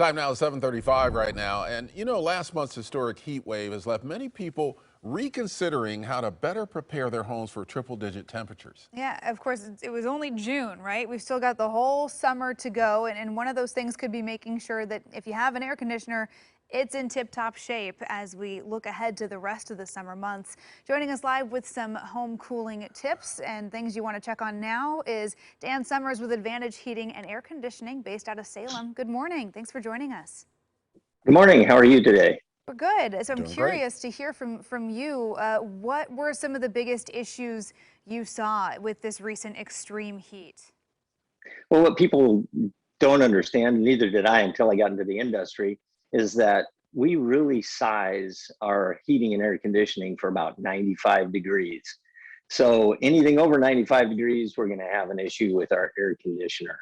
Time now is 7:35 right now. And you know, last month's historic heat wave has left many people reconsidering how to better prepare their homes for triple-digit temperatures. Yeah, of course, it was only June, right? We've still got the whole summer to go. And one of those things could be making sure that if you have an air conditioner, it's in tip-top shape as we look ahead to the rest of the summer months. Joining us live with some home cooling tips and things you want to check on now is Dan Summers with Advantage Heating and Air Conditioning based out of Salem. Good morning. Thanks for joining us. Good morning. How are you today? We're good. So I'm Doing great. curious to hear from you. What were some of the biggest issues you saw with this recent extreme heat? Well, what people don't understand, neither did I until I got into the industry, is that we really size our heating and air conditioning for about 95 degrees. So anything over 95 degrees, we're going to have an issue with our air conditioner.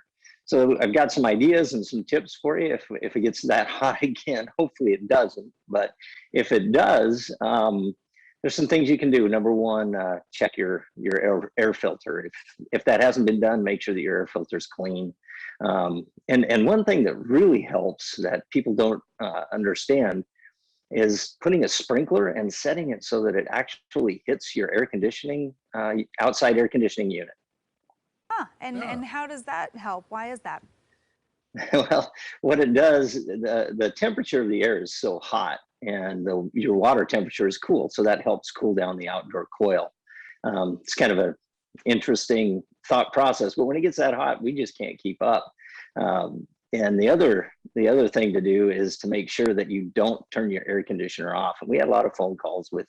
So I've got some ideas and some tips for you if it gets that hot again. Hopefully it doesn't, but if it does, there's some things you can do. Number one, check your air filter. If that hasn't been done, make sure that your air filter is clean. And one thing that really helps that people don't understand is putting a sprinkler and setting it so that it actually hits your air conditioning outside air conditioning unit. Huh. Yeah. And how does that help? Why is that? Well, what it does, the temperature of the air is so hot and your water temperature is cool. So that helps cool down the outdoor coil. It's kind of an interesting thought process, but when it gets that hot, we just can't keep up. And the other thing to do is to make sure that you don't turn your air conditioner off. And we had a lot of phone calls with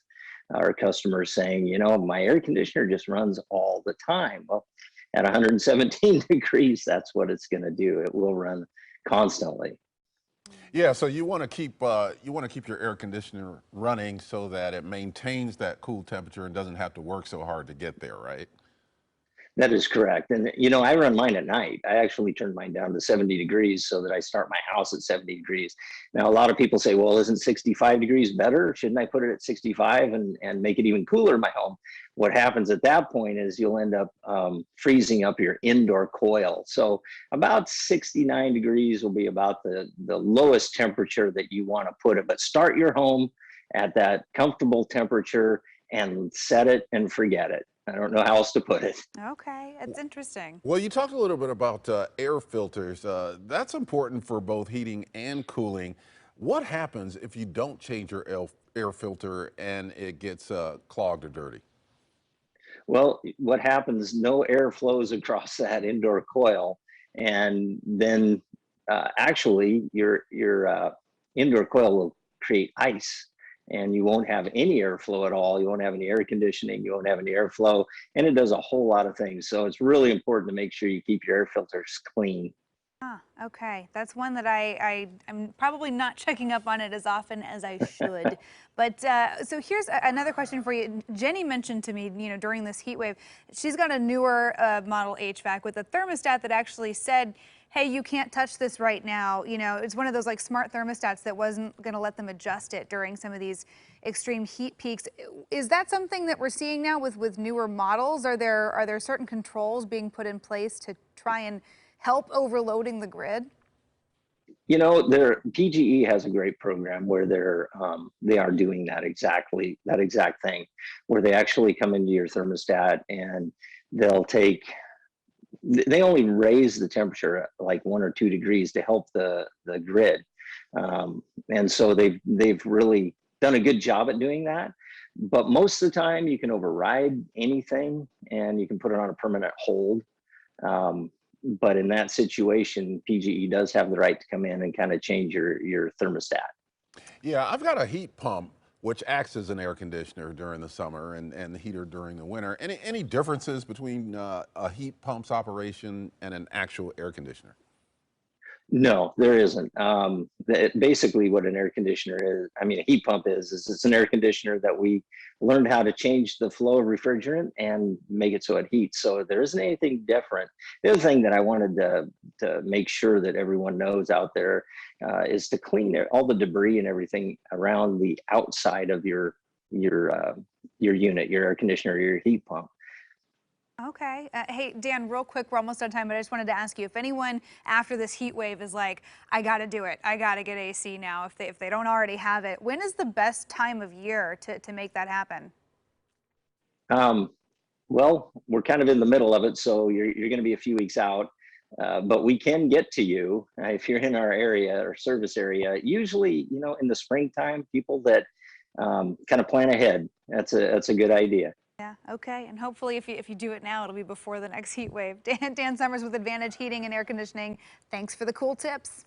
our customers saying, you know, my air conditioner just runs all the time. Well, at 117 degrees, that's what it's going to do. It will run constantly. Yeah, so you want to keep your air conditioner running so that it maintains that cool temperature and doesn't have to work so hard to get there, right? That is correct. And you know, I run mine at night. I actually turn mine down to 70 degrees so that I start my house at 70 degrees. Now, a lot of people say, well, isn't 65 degrees better? Shouldn't I put it at 65 and make it even cooler in my home? What happens at that point is you'll end up freezing up your indoor coil. So about 69 degrees will be about the lowest temperature that you want to put it. But start your home at that comfortable temperature and set it and forget it. I don't know how else to put it. Okay, it's interesting. Well, you talked a little bit about air filters. That's important for both heating and cooling. What happens if you don't change your air filter and it gets clogged or dirty? Well, what happens, no air flows across that indoor coil. And then actually your indoor coil will create ice and you won't have any airflow at all. You won't have any air conditioning. You won't have any airflow. And it does a whole lot of things. So it's really important to make sure you keep your air filters clean. Okay. That's one that I'm probably not checking up on it as often as I should. But so here's another question for you. Jenny mentioned to me, during this heat wave, she's got a newer model HVAC with a thermostat that actually said, hey, you can't touch this right now. It's one of those like smart thermostats that wasn't going to let them adjust it during some of these extreme heat peaks. Is that something that we're seeing now with newer models? Are there certain controls being put in place to try and help overloading the grid? You know, PGE has a great program where they are doing that exact thing, where they actually come into your thermostat and they'll take they only raise the temperature like 1 or 2 degrees to help the grid, and so they've really done a good job at doing that. But most of the time, you can override anything and you can put it on a permanent hold. Um, but in that situation, PGE does have the right to come in and kind of change your thermostat. Yeah, I've got a heat pump which acts as an air conditioner during the summer and the heater during the winter. Any differences between a heat pump's operation and an actual air conditioner? No, there isn't. Basically, what an air conditioner is, I mean, a heat pump is it's an air conditioner that we learned how to change the flow of refrigerant and make it so it heats. So there isn't anything different. The other thing that I wanted to make sure that everyone knows out there is to clean all the debris and everything around the outside of your unit, your air conditioner, your heat pump. Okay. Hey, Dan, real quick, we're almost out of time, but I just wanted to ask you if anyone after this heat wave is like, I got to do it. I got to get AC now. If they don't already have it, when is the best time of year to make that happen? Well, we're kind of in the middle of it, so you're going to be a few weeks out. But we can get to you if you're in our area or service area. Usually, in the springtime, people that kind of plan ahead. That's a good idea. Yeah, okay. And hopefully if you do it now, it'll be before the next heat wave. Dan Summers with Advantage Heating and Air Conditioning. Thanks for the cool tips.